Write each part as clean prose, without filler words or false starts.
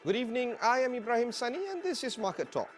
Good evening, I am Ibrahim Sani and this is Market Talk.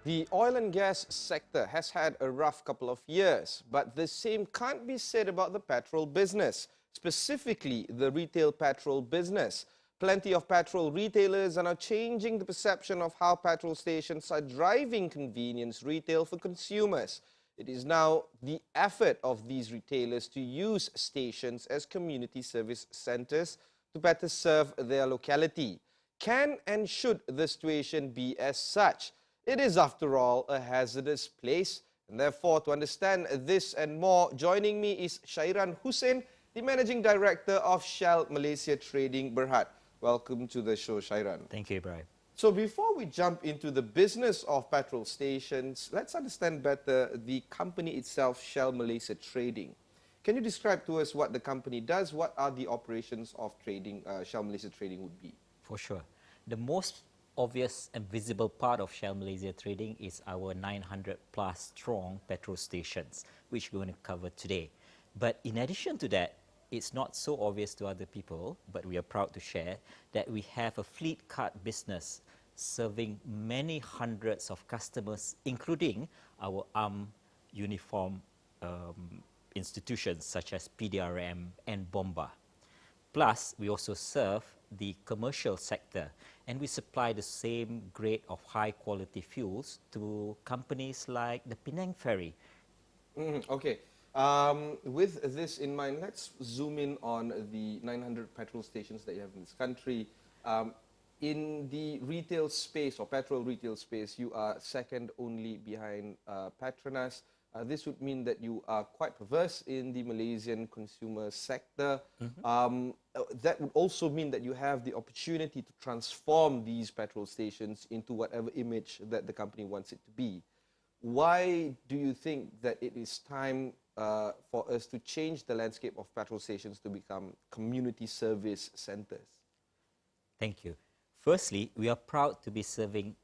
The oil and gas sector has had a rough couple of years, but the same can't be said about the petrol business, specifically the retail petrol business. Plenty of petrol retailers are now changing the perception of how petrol stations are driving convenience retail for consumers. It is now the effort of these retailers to use stations as community service centers to better serve their locality. Can and should the situation be as such? It is, after all, a hazardous place. And therefore, to understand this and more, joining me is Shairan Husain, the Managing Director of Shell Malaysia Trading Berhad. Welcome to the show, Shairan. Thank you, Ibrahim. So before we jump into the business of petrol stations, let's understand better the company itself, Shell Malaysia Trading. Can you describe to us what the company does? What are the operations of trading, Shell Malaysia Trading would be? For sure. The most obvious and visible part of Shell Malaysia Trading is our 900 plus strong petrol stations, which we're going to cover today. But in addition to that, it's not so obvious to other people, but we are proud to share that we have a fleet card business serving many hundreds of customers, including our armed uniform institutions such as PDRM and Bomba. Plus, we also serve the commercial sector, and we supply the same grade of high-quality fuels to companies like the Penang Ferry. Okay. With this in mind, let's zoom in on the 900 petrol stations that you have in this country. In the retail space or petrol retail space, you are second only behind Petronas. This would mean that you are quite perverse in the Malaysian consumer sector. That would also mean that you have the opportunity to transform these petrol stations into whatever image that the company wants it to be. Why do you think that it is time for us to change the landscape of petrol stations to become community service centers? Thank you. Firstly, we are proud to be serving,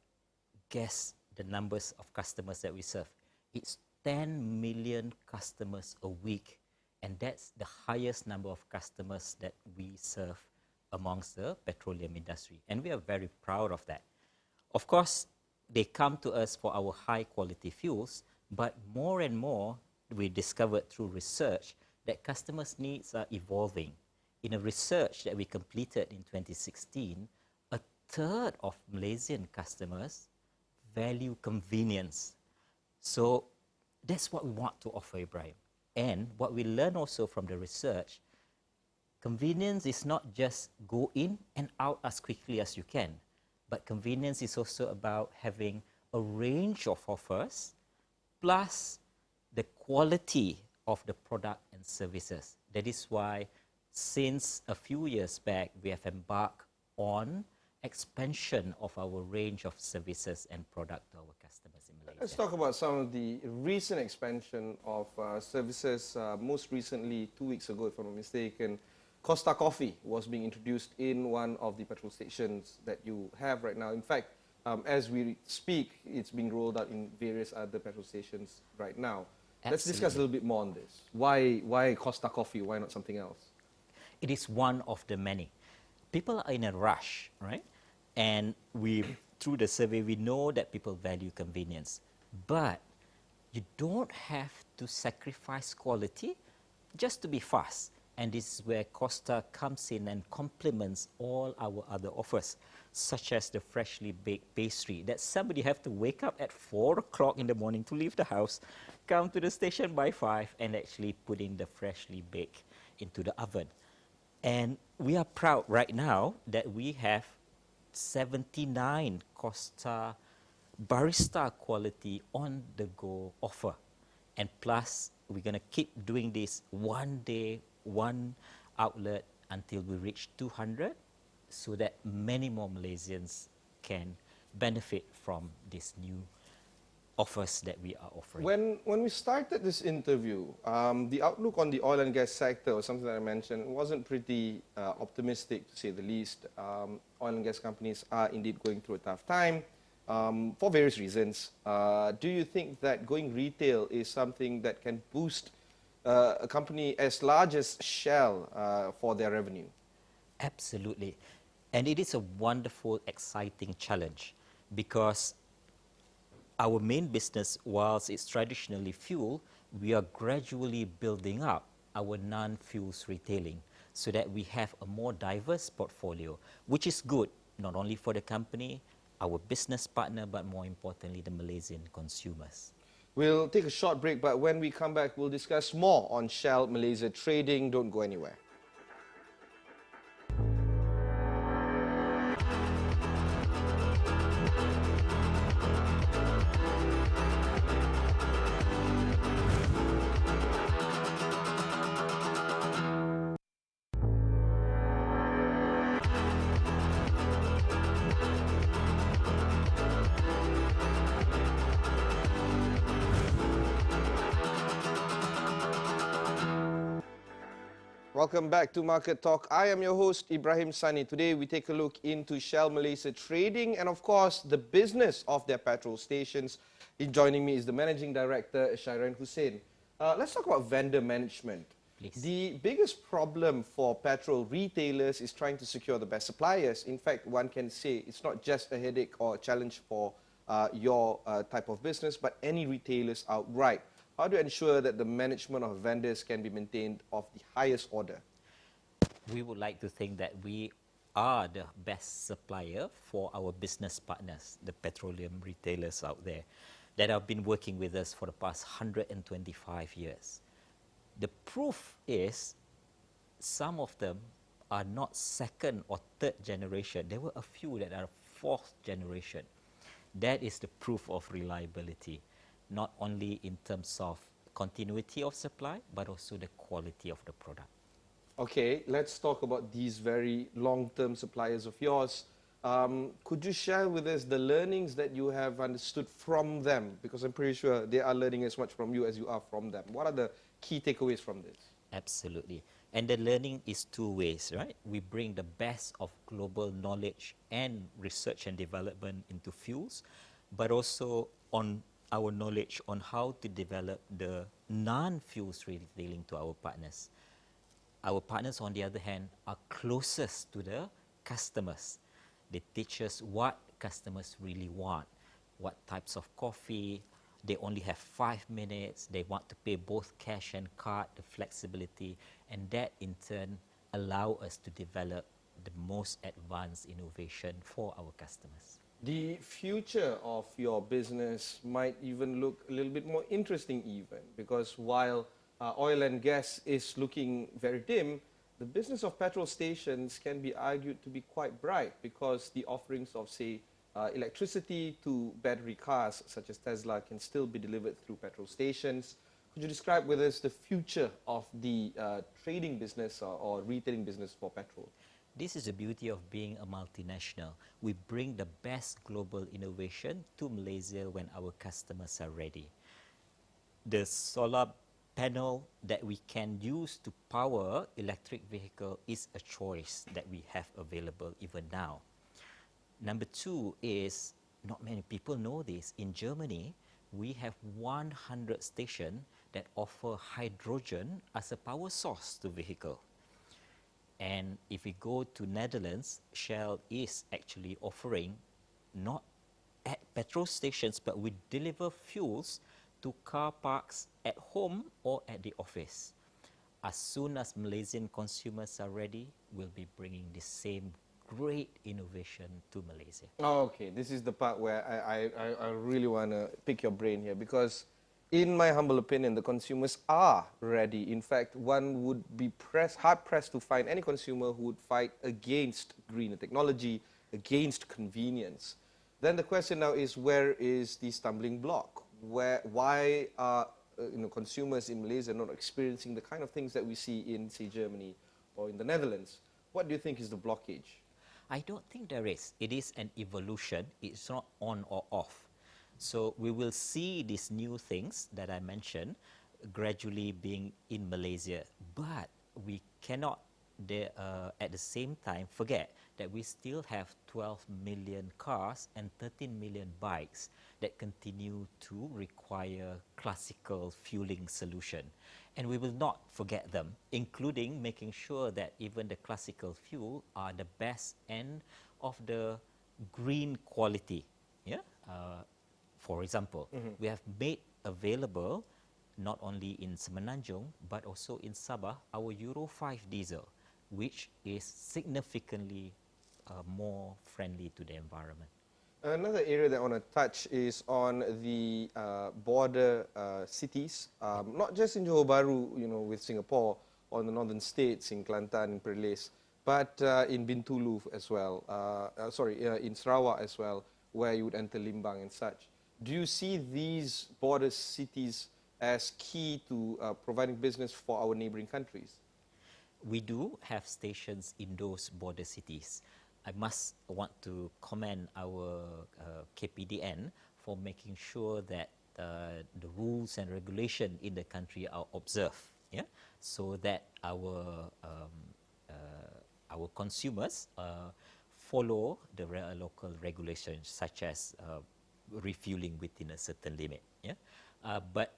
guess the numbers of customers that we serve. It's 10 million customers a week, and that's the highest number of customers that we serve amongst the petroleum industry, and we are very proud of that. Of course, they come to us for our high quality fuels, but more and more we discovered through research that customers' needs are evolving. In a research that we completed in 2016, a third of Malaysian customers value convenience. So that's what we want to offer, Ibrahim. And what we learn also from the research, convenience is not just go in and out as quickly as you can, but convenience is also about having a range of offers, plus the quality of the product and services. That is why, since a few years back, we have embarked on expansion of our range of services and product to our customers in Malaysia. Let's talk about some of the recent expansion of services. Most recently, 2 weeks ago, if I'm not mistaken, Costa Coffee was being introduced in one of the petrol stations that you have right now. In fact, as we speak, it's being rolled out in various other petrol stations right now. Let's discuss a little bit more on this. Why Costa Coffee? Why not something else? It is one of the many. People are in a rush, right? And through the survey, we know that people value convenience. But you don't have to sacrifice quality just to be fast. And this is where Costa comes in and complements all our other offers, such as the freshly baked pastry that somebody have to wake up at 4 o'clock in the morning to leave the house, come to the station by 5 and actually put in the freshly baked into the oven. And we are proud right now that we have 79 Costa barista quality on the go offer. And plus, we're going to keep doing this one day, one outlet until we reach 200, so that many more Malaysians can benefit from this new offers that we are offering. When we started this interview, the outlook on the oil and gas sector, or something that I mentioned, wasn't pretty optimistic, to say the least. Oil and gas companies are indeed going through a tough time for various reasons. Do you think that going retail is something that can boost a company as large as Shell for their revenue? Absolutely. And it is a wonderful, exciting challenge because our main business, whilst it's traditionally fuel, we are gradually building up our non-fuels retailing so that we have a more diverse portfolio, which is good not only for the company, our business partner, but more importantly, the Malaysian consumers. We'll take a short break, but when we come back, we'll discuss more on Shell Malaysia trading. Don't go anywhere. Welcome back to Market Talk. I am your host, Ibrahim Sani. Today, we take a look into Shell Malaysia trading and, of course, the business of their petrol stations. Joining me is the Managing Director, Shairan Husain. Let's talk about vendor management. Please. The biggest problem for petrol retailers is trying to secure the best suppliers. In fact, one can say it's not just a headache or a challenge for your type of business, but any retailers outright. How do you ensure that the management of vendors can be maintained of the highest order? We would like to think that we are the best supplier for our business partners, the petroleum retailers out there that have been working with us for the past 125 years. The proof is some of them are not second or third generation. There were a few that are fourth generation. That is the proof of reliability, not only in terms of continuity of supply, but also the quality of the product. Okay, let's talk about these very long-term suppliers of yours. Could you share with us the learnings that you have understood from them? Because I'm pretty sure they are learning as much from you as you are from them. What are the key takeaways from this? Absolutely. And the learning is two ways, right? We bring the best of global knowledge and research and development into fuels, but also on our knowledge on how to develop the non-fuels retailing to our partners. Our partners, on the other hand, are closest to the customers. They teach us what customers really want, what types of coffee. They only have 5 minutes. They want to pay both cash and card, the flexibility, and that in turn allow us to develop the most advanced innovation for our customers. The future of your business might even look a little bit more interesting even, because while oil and gas is looking very dim, the business of petrol stations can be argued to be quite bright because the offerings of, say, electricity to battery cars such as Tesla can still be delivered through petrol stations. Could you describe with us the future of the trading business or retailing business for petrol? This is the beauty of being a multinational. We bring the best global innovation to Malaysia when our customers are ready. The solar panel that we can use to power electric vehicle is a choice that we have available even now. Number two is, not many people know this, in Germany, we have 100 stations that offer hydrogen as a power source to vehicle. And if we go to Netherlands, Shell is actually offering, not at petrol stations, but we deliver fuels to car parks at home or at the office. As soon as Malaysian consumers are ready, we'll be bringing the same great innovation to Malaysia. Oh, okay, this is the part where I really want to pick your brain here, because in my humble opinion, the consumers are ready. In fact, one would be hard-pressed to find any consumer who would fight against greener technology, against convenience. Then the question now is, where is the stumbling block? Why are consumers in Malaysia not experiencing the kind of things that we see in, say, Germany or in the Netherlands? What do you think is the blockage? I don't think there is. It is an evolution. It's not on or off. So we will see these new things that I mentioned gradually being in Malaysia, but we cannot at the same time forget that we still have 12 million cars and 13 million bikes that continue to require classical fueling solution. And we will not forget them, including making sure that even the classical fuel are the best and of the green quality. Yeah. For example, we have made available not only in Semenanjung but also in Sabah our Euro 5 diesel, which is significantly more friendly to the environment. Another area that I want to touch is on the border cities, not just in Johor Bahru, with Singapore, or the northern states in Kelantan, Perlis, but in Bintulu as well, in Sarawak as well, where you would enter Limbang and such. Do you see these border cities as key to providing business for our neighboring countries? We do have stations in those border cities. I must want to commend our KPDN for making sure that the rules and regulation in the country are observed, yeah, so that our consumers follow the local regulations, such as refueling within a certain limit. Yeah, but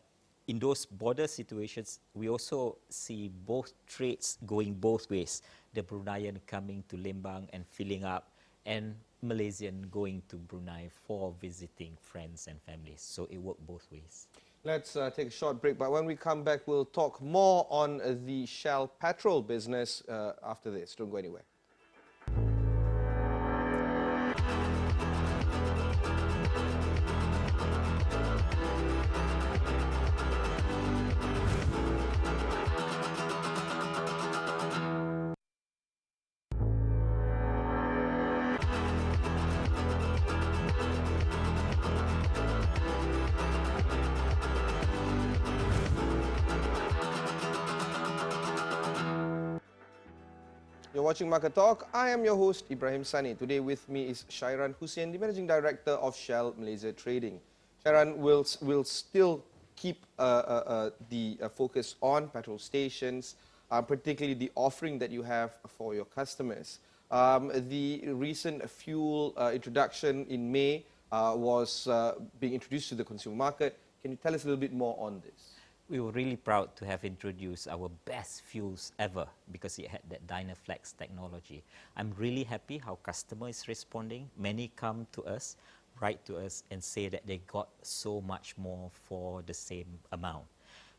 in those border situations, we also see both trades going both ways. The Bruneian coming to Lembang and filling up, and Malaysian going to Brunei for visiting friends and families. So it worked both ways. Let's take a short break, but when we come back, we'll talk more on the Shell petrol business after this. Don't go anywhere. You're watching Market Talk. I am your host, Ibrahim Sani. Today with me is Shairan Husain, the Managing Director of Shell Malaysia Trading. Shairan will still keep the focus on petrol stations, particularly the offering that you have for your customers. The recent fuel introduction in May was being introduced to the consumer market. Can you tell us a little bit more on this? We were really proud to have introduced our best fuels ever because it had that Dynaflex technology. I'm really happy how customer is responding. Many come to us, write to us and say that they got so much more for the same amount,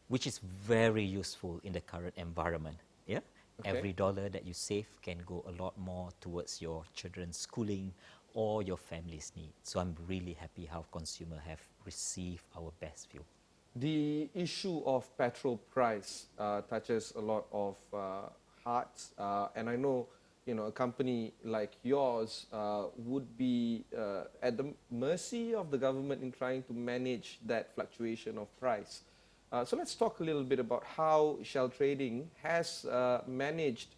which is very useful in the current environment. Yeah, okay. Every dollar that you save can go a lot more towards your children's schooling or your family's needs. So I'm really happy how consumers have received our best fuel. The issue of petrol price touches a lot of hearts, and I know, a company like yours would be at the mercy of the government in trying to manage that fluctuation of price. So let's talk a little bit about how Shell Trading has managed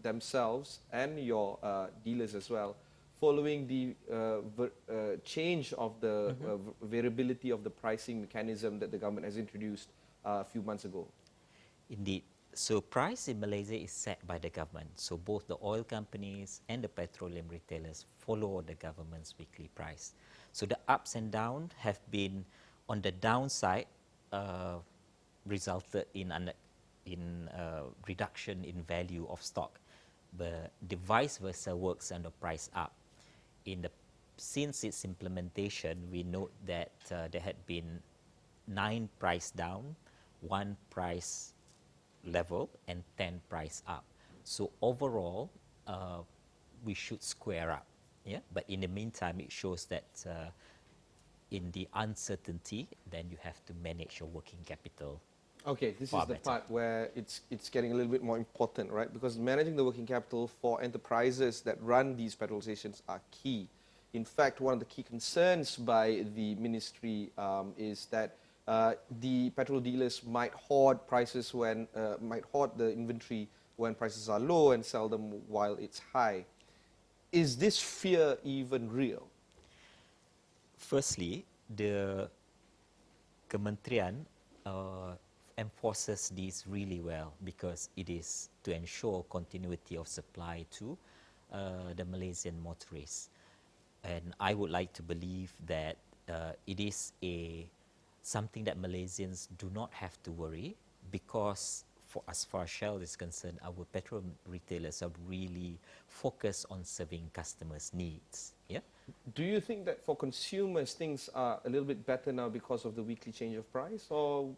themselves and your dealers as well, following the change of the variability of the pricing mechanism that the government has introduced a few months ago. Indeed. So price in Malaysia is set by the government. So both the oil companies and the petroleum retailers follow the government's weekly price. So the ups and downs have been on the downside, resulted in reduction in value of stock. But the vice versa works on the price up. Since its implementation, we note that there had been 9 price down, 1 price level, and 10 price up. So overall, we should square up. Yeah, but in the meantime, it shows that in the uncertainty, then you have to manage your working capital. Okay, this is the part where it's getting a little bit more important, right? Because managing the working capital for enterprises that run these petrol stations are key. In fact, one of the key concerns by the ministry is that the petrol dealers might hoard the inventory when prices are low and sell them while it's high. Is this fear even real? Firstly, the Kementerian enforces this really well because it is to ensure continuity of supply to the Malaysian motorists. And I would like to believe that it is something that Malaysians do not have to worry, because as far as Shell is concerned, our petrol retailers are really focused on serving customers' needs. Yeah. Do you think that for consumers things are a little bit better now because of the weekly change of price, or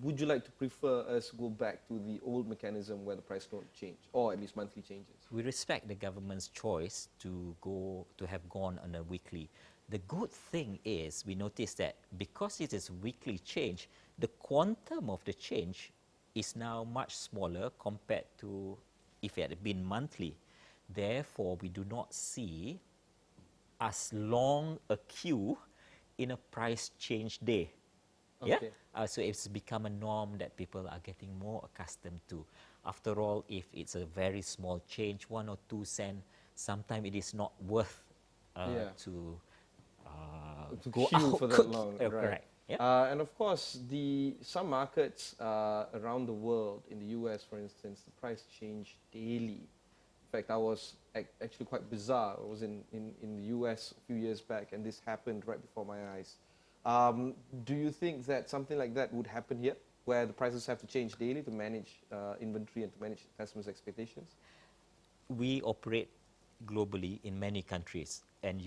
would you like to prefer us go back to the old mechanism where the price don't change, or at least monthly changes? We respect the government's choice to have gone on a weekly. The good thing is we notice that because it is weekly change, the quantum of the change is now much smaller compared to if it had been monthly. Therefore, we do not see as long a queue in a price change day. Okay. Yeah, so it's become a norm that people are getting more accustomed to. After all, if it's a very small change, 1 or 2 cents, sometimes it is not worth to go queue out. for that long, right? Correct. Yep. And of course, some markets around the world, in the US, for instance, the price change daily. In fact, I was actually quite bizarre. I was in the US a few years back, and this happened right before my eyes. Do you think that something like that would happen here, where the prices have to change daily to manage inventory and to manage customers' expectations? We operate globally in many countries, and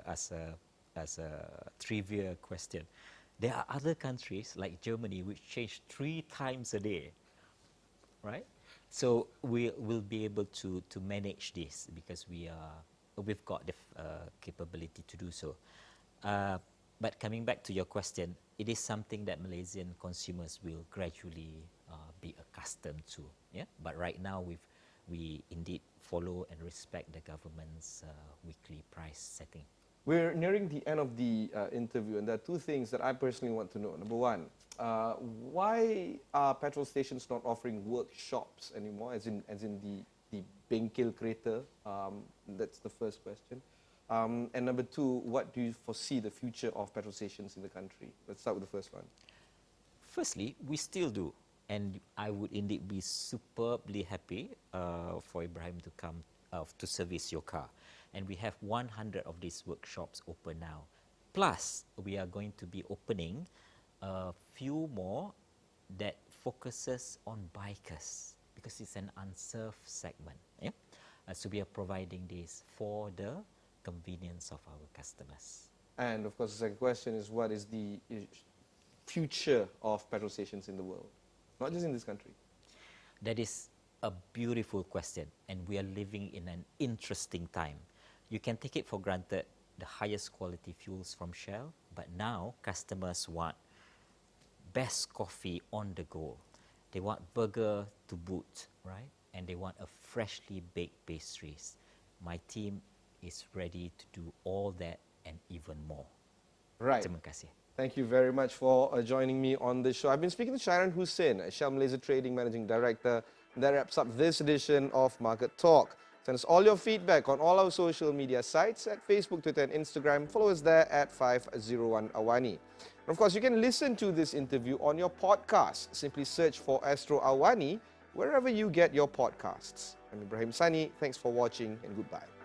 as a trivia question, there are other countries like Germany which change 3 times a day, right? So we will be able to manage this because we've got the capability to do so. But coming back to your question, it is something that Malaysian consumers will gradually be accustomed to. Yeah. But right now we indeed follow and respect the government's weekly price setting. We're nearing the end of the interview, and there are 2 things that I personally want to know. Number 1, why are petrol stations not offering workshops anymore, as in the bengkel kereta? That's the first question. And number 2, what do you foresee the future of petrol stations in the country? Let's start with the first one. Firstly, we still do, and I would indeed be superbly happy for Ibrahim to come to service your car. And we have 100 of these workshops open now. Plus, we are going to be opening a few more that focuses on bikers, because it's an unserved segment. Yeah? So we are providing this for the convenience of our customers. And of course, the second question is, what is the future of petrol stations in the world? Not just in this country. That is a beautiful question, and we are living in an interesting time. You can take it for granted the highest quality fuels from Shell, but now customers want best coffee on the go. They want burger to boot, right? And they want a freshly baked pastries. My team is ready to do all that and even more. Right. Terima kasih. Thank you very much for joining me on the show. I've been speaking to Shairan Husain, Shell Malaysia Trading Managing Director. And that wraps up this edition of Market Talk. Send us all your feedback on all our social media sites at Facebook, Twitter and Instagram. Follow us there at 501 Awani. And of course, you can listen to this interview on your podcast. Simply search for Astro Awani wherever you get your podcasts. I'm Ibrahim Sani. Thanks for watching and goodbye.